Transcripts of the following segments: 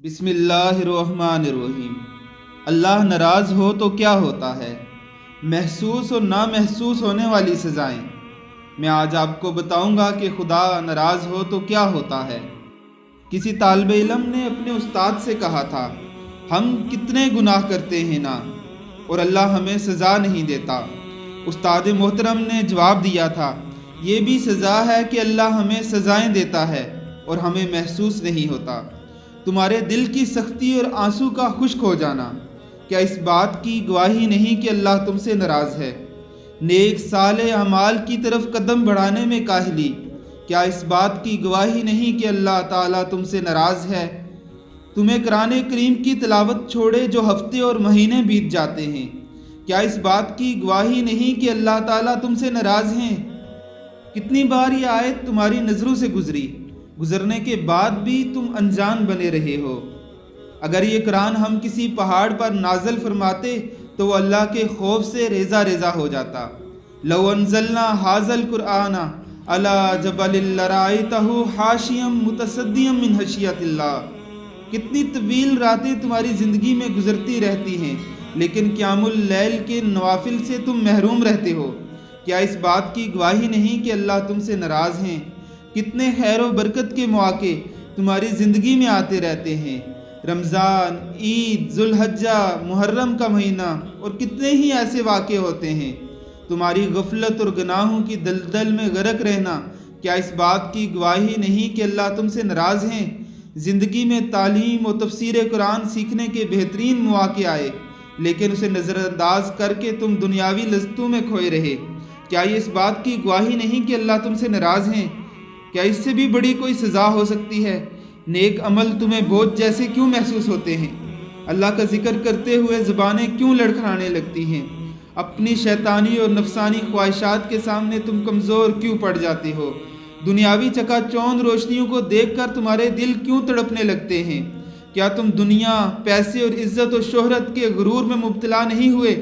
بسم اللہ الرحمن الرحیم۔ اللہ ناراض ہو تو کیا ہوتا ہے؟ محسوس اور نامحسوس ہونے والی سزائیں۔ میں آج آپ کو بتاؤں گا کہ خدا ناراض ہو تو کیا ہوتا ہے۔ کسی طالب علم نے اپنے استاد سے کہا تھا، ہم کتنے گناہ کرتے ہیں نا، اور اللہ ہمیں سزا نہیں دیتا۔ استاد محترم نے جواب دیا تھا، یہ بھی سزا ہے کہ اللہ ہمیں سزائیں دیتا ہے اور ہمیں محسوس نہیں ہوتا۔ تمہارے دل کی سختی اور آنسو کا خشک ہو جانا کیا اس بات کی گواہی نہیں کہ اللہ تم سے ناراض ہے؟ نیک صالح اعمال کی طرف قدم بڑھانے میں کاہلی کیا اس بات کی گواہی نہیں کہ اللہ تعالیٰ تم سے ناراض ہے؟ تمہیں قرآن کریم کی تلاوت چھوڑے جو ہفتے اور مہینے بیت جاتے ہیں، کیا اس بات کی گواہی نہیں کہ اللہ تعالیٰ تم سے ناراض ہیں؟ کتنی بار یہ آیت تمہاری نظروں سے گزرنے کے بعد بھی تم انجان بنے رہے ہو؟ اگر یہ قرآن ہم کسی پہاڑ پر نازل فرماتے تو وہ اللہ کے خوف سے ریزہ ریزہ ہو جاتا۔ لو انزلنا ھذا القرآن علی جبل لرأیتہ خاشعا متصدعا من خشیۃ اللہ۔ کتنی طویل راتیں تمہاری زندگی میں گزرتی رہتی ہیں، لیکن قیام اللیل کے نوافل سے تم محروم رہتے ہو۔ کیا اس بات کی گواہی نہیں کہ اللہ تم سے ناراض ہیں؟ کتنے خیر و برکت کے مواقع تمہاری زندگی میں آتے رہتے ہیں، رمضان، عید، ذوالحجہ، محرم کا مہینہ، اور کتنے ہی ایسے واقع ہوتے ہیں۔ تمہاری غفلت اور گناہوں کی دلدل میں غرق رہنا کیا اس بات کی گواہی نہیں کہ اللہ تم سے ناراض ہیں؟ زندگی میں تعلیم و تفسیر قرآن سیکھنے کے بہترین مواقع آئے، لیکن اسے نظر انداز کر کے تم دنیاوی لذتوں میں کھوئے رہے۔ کیا یہ اس بات کی گواہی نہیں کہ اللہ تم سے ناراض ہیں؟ کیا اس سے بھی بڑی کوئی سزا ہو سکتی ہے؟ نیک عمل تمہیں بوجھ جیسے کیوں محسوس ہوتے ہیں؟ اللہ کا ذکر کرتے ہوئے زبانیں کیوں لڑکھڑانے لگتی ہیں؟ اپنی شیطانی اور نفسانی خواہشات کے سامنے تم کمزور کیوں پڑ جاتے ہو؟ دنیاوی چکا چوند روشنیوں کو دیکھ کر تمہارے دل کیوں تڑپنے لگتے ہیں؟ کیا تم دنیا، پیسے اور عزت و شہرت کے غرور میں مبتلا نہیں ہوئے؟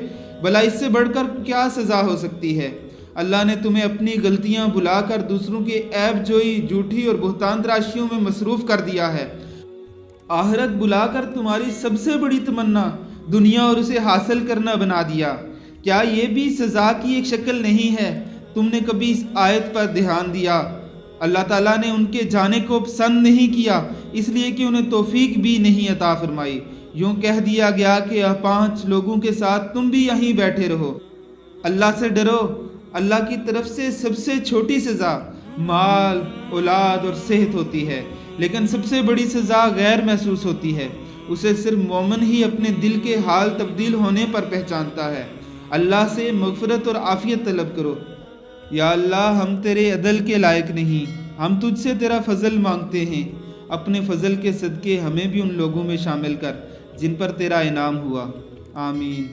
بھلا اس سے بڑھ کر کیا سزا ہو سکتی ہے؟ اللہ نے تمہیں اپنی غلطیاں بھلا کر دوسروں کی عیب جوئی، جھوٹی اور بہتان تراشیوں میں مصروف کر دیا ہے۔ آخرت بلا کر تمہاری سب سے بڑی تمنا دنیا اور اسے حاصل کرنا بنا دیا۔ کیا یہ بھی سزا کی ایک شکل نہیں ہے؟ تم نے کبھی اس آیت پر دھیان دیا؟ اللہ تعالیٰ نے ان کے جانے کو پسند نہیں کیا، اس لیے کہ انہیں توفیق بھی نہیں عطا فرمائی۔ یوں کہہ دیا گیا کہ 5 لوگوں کے ساتھ تم بھی یہیں بیٹھے رہو۔ اللہ سے ڈرو۔ اللہ کی طرف سے سب سے چھوٹی سزا مال، اولاد اور صحت ہوتی ہے، لیکن سب سے بڑی سزا غیر محسوس ہوتی ہے۔ اسے صرف مومن ہی اپنے دل کے حال تبدیل ہونے پر پہچانتا ہے۔ اللہ سے مغفرت اور عافیت طلب کرو۔ یا اللہ، ہم تیرے عدل کے لائق نہیں، ہم تجھ سے تیرا فضل مانگتے ہیں۔ اپنے فضل کے صدقے ہمیں بھی ان لوگوں میں شامل کر جن پر تیرا انعام ہوا۔ آمین۔